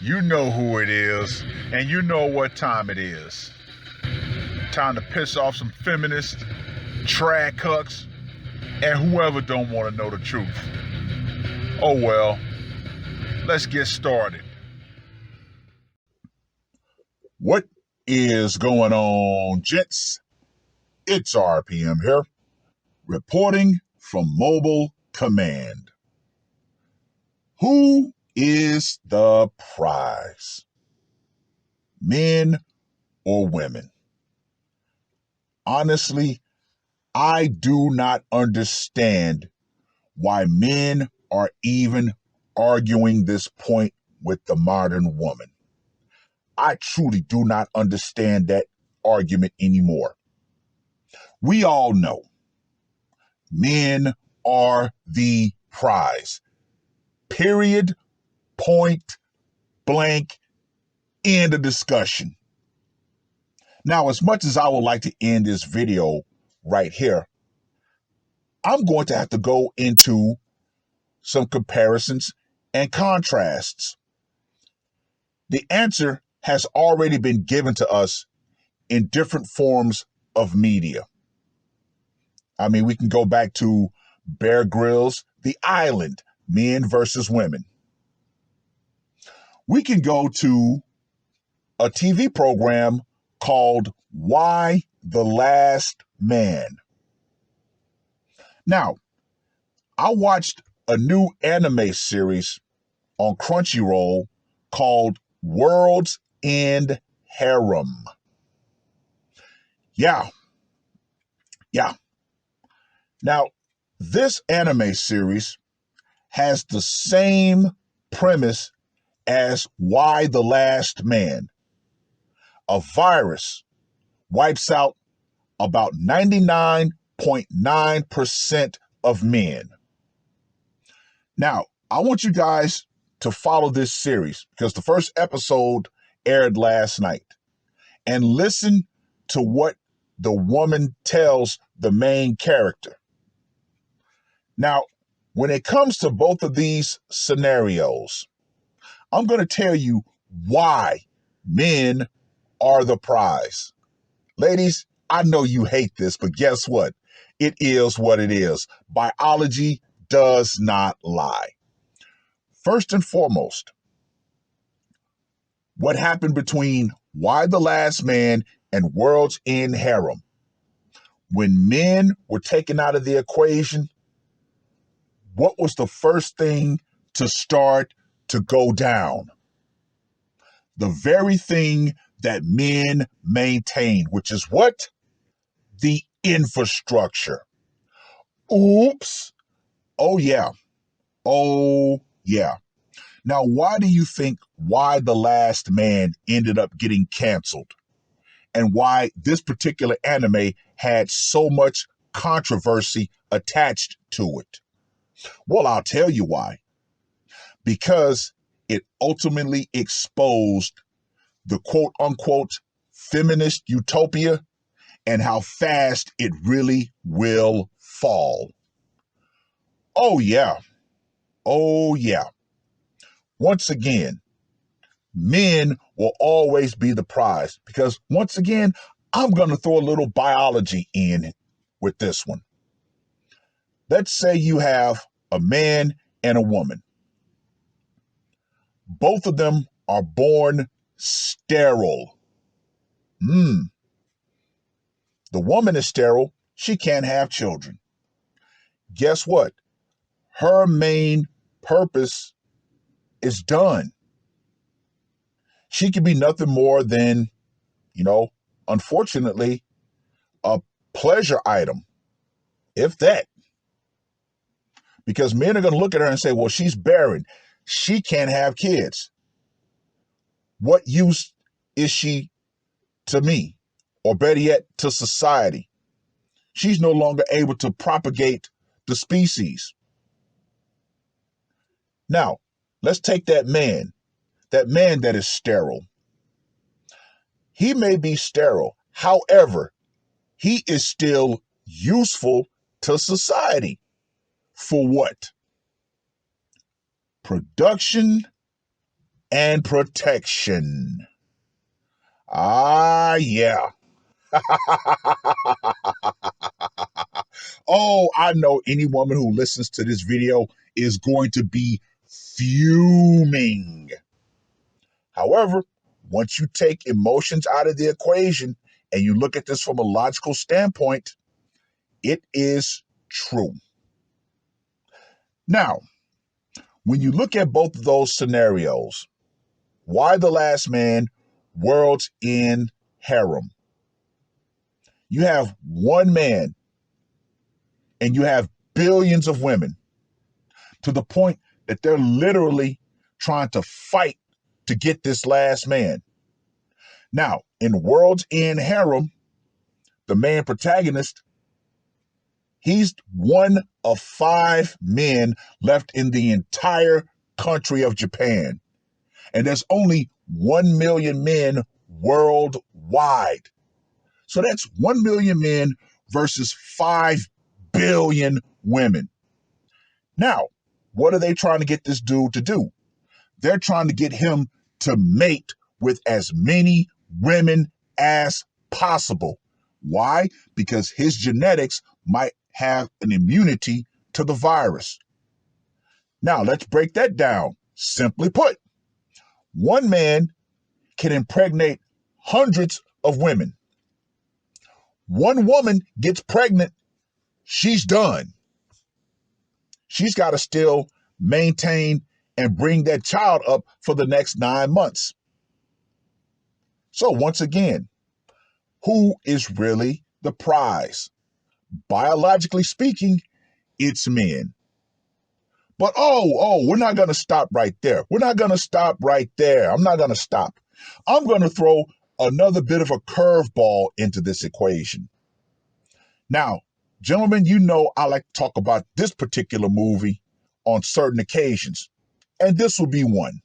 You know who it is, and you know what time it is. Time to piss off some feminists, trad cucks, and whoever don't want to know the truth. Oh well, let's get started. What is going on, gents? It's R.P.M. here, reporting from Mobile Command. Who is the prize? Men or women? Honestly, I do not understand why men are even arguing this point with the modern woman. I truly do not understand that argument anymore. We all know men are the prize. Period. Point blank. End of discussion. Now, as much as I would like to end this video right here, I'm going to have to go into some comparisons and contrasts. The answer has already been given to us in different forms of media. I mean, we can go back to Bear Grylls, The Island, Men versus Women. We can go to a TV program called Why the Last Man. Now, I watched a new anime series on Crunchyroll called World's End Harem. Yeah. Now, this anime series has the same premise as Why the Last Man. A virus wipes out about 99.9% of men. Now, I want you guys to follow this series because the first episode aired last night, and listen to what the woman tells the main character. Now, when it comes to both of these scenarios, I'm going to tell you why men are the prize. Ladies, I know you hate this, but guess what? It is what it is. Biology does not lie. First and foremost, what happened between Why the Last Man and World's End Harem? When men were taken out of the equation, what was the first thing to start to go down? The very thing that men maintain, which is what? The infrastructure. Oops. Oh, yeah. Now, why do you think Why the Last Man ended up getting canceled? And why this particular anime had so much controversy attached to it? Well, I'll tell you why. Because it ultimately exposed the quote unquote feminist utopia and how fast it really will fall. Oh, yeah. Once again, men will always be the prize because, once again, I'm going to throw a little biology in with this one. Let's say you have a man and a woman. Both of them are born sterile. The woman is sterile. She can't have children. Guess what? Her main purpose is done. She can be nothing more than, unfortunately, a pleasure item, if that. Because men are going to look at her and say, well, she's barren. She can't have kids. What use is she to me? Or better yet, to society? She's no longer able to propagate the species. Now, let's take that man that is sterile. He may be sterile. However, he is still useful to society. For what? Production and protection. Ah, yeah. Oh, I know any woman who listens to this video is going to be fuming. However, once you take emotions out of the equation and you look at this from a logical standpoint, it is true. Now, when you look at both of those scenarios, why the last man, world's end harem? You have one man and you have billions of women to the point that they're literally trying to fight to get this last man. Now, in World's End Harem, the main protagonist, he's one of 5 men left in the entire country of Japan. And there's only 1 million men worldwide. So that's 1 million men versus 5 billion women. Now, what are they trying to get this dude to do? They're trying to get him to mate with as many women as possible. Why? Because his genetics might have an immunity to the virus. Now, let's break that down. Simply put, one man can impregnate hundreds of women. One woman gets pregnant, she's done. She's got to still maintain and bring that child up for the next 9 months. So once again, who is really the prize? Biologically speaking, it's men. But we're not going to stop right there. We're not going to stop right there. I'm not going to stop. I'm going to throw another bit of a curveball into this equation. Now, gentlemen, you know I like to talk about this particular movie on certain occasions, and this will be one.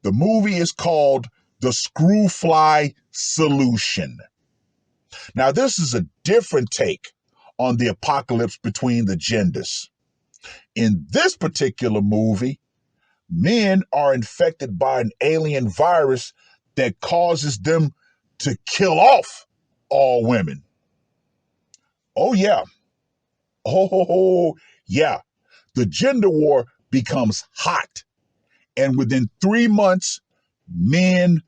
The movie is called The Screwfly Solution. Now, this is a different take on the apocalypse between the genders. In this particular movie, men are infected by an alien virus that causes them to kill off all women. Oh, yeah. Oh, yeah. The gender war becomes hot. And within 3 months, men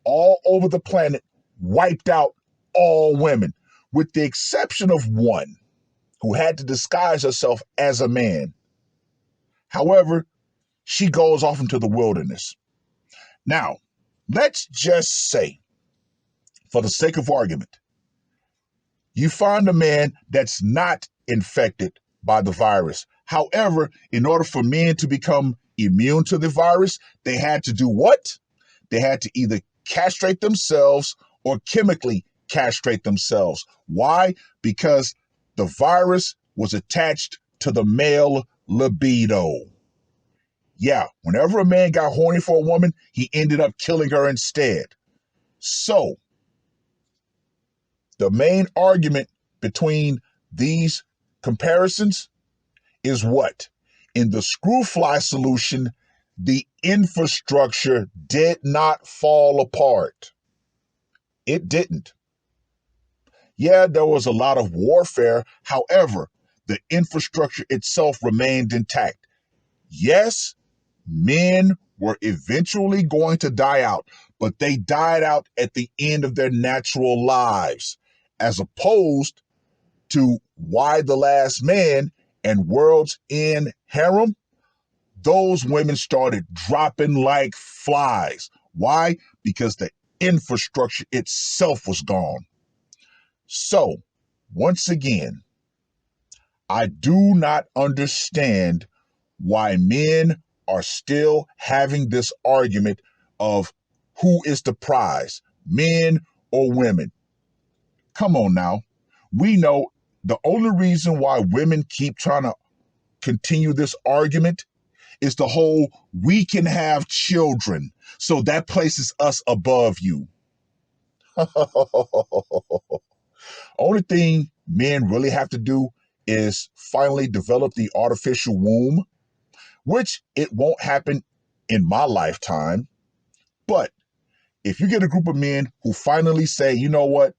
all over the planet wiped out all women, with the exception of one who had to disguise herself as a man. However, she goes off into the wilderness. Now, let's just say, for the sake of argument, you find a man that's not infected by the virus. However, in order for men to become immune to the virus, they had to do what? They had to either castrate themselves or chemically castrate themselves. Why? Because the virus was attached to the male libido. Yeah, whenever a man got horny for a woman, he ended up killing her instead. So, the main argument between these comparisons is what? In the Screwfly solution, the infrastructure did not fall apart. It didn't. Yeah, there was a lot of warfare. However, the infrastructure itself remained intact. Yes, men were eventually going to die out, but they died out at the end of their natural lives, as opposed to Why the Last Man and World's End Harem. Those women started dropping like flies. Why? Because the infrastructure itself was gone. So, once again, I do not understand why men are still having this argument of who is the prize, men or women. Come on now. We know the only reason why women keep trying to continue this argument is the whole we can have children, so that places us above you. Only thing men really have to do is finally develop the artificial womb, which it won't happen in my lifetime. But if you get a group of men who finally say, you know what,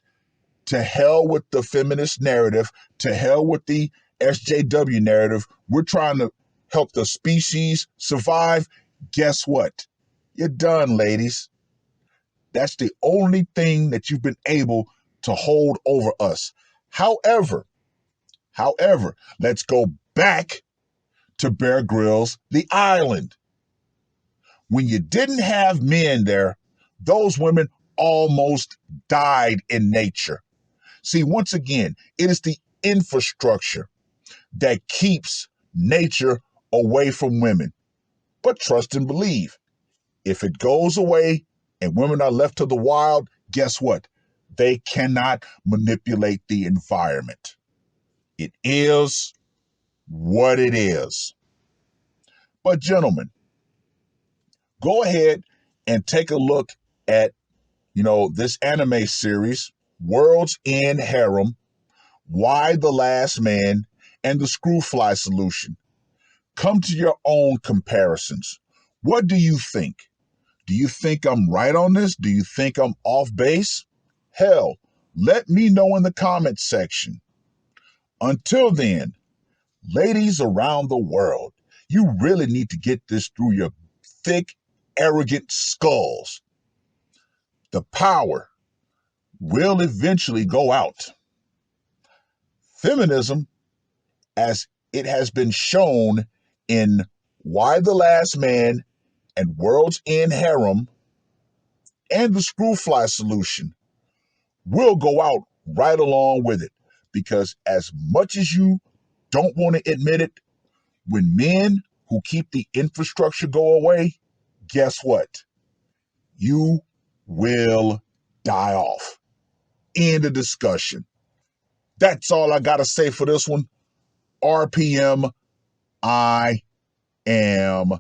to hell with the feminist narrative, to hell with the SJW narrative, we're trying to help the species survive, guess what? You're done, ladies. That's the only thing that you've been able to hold over us. However, let's go back to Bear Grylls, The Island. When you didn't have men there, those women almost died in nature. See, once again, it is the infrastructure that keeps nature away from women. But trust and believe, if it goes away and women are left to the wild, guess what? They cannot manipulate the environment. It is what it is. But gentlemen, go ahead and take a look at, this anime series, World's End Harem, Why the Last Man, and the Screwfly Solution. Come to your own comparisons. What do you think? Do you think I'm right on this? Do you think I'm off base? Hell, let me know in the comments section. Until then, ladies around the world, you really need to get this through your thick, arrogant skulls. The power will eventually go out. Feminism, as it has been shown in Why the Last Man and World's End Harem and the Screwfly Solution, will go out right along with it. Because as much as you don't want to admit it, when men who keep the infrastructure go away, guess what? You will die off. End of discussion. That's all I got to say for this one. R.P.M. I am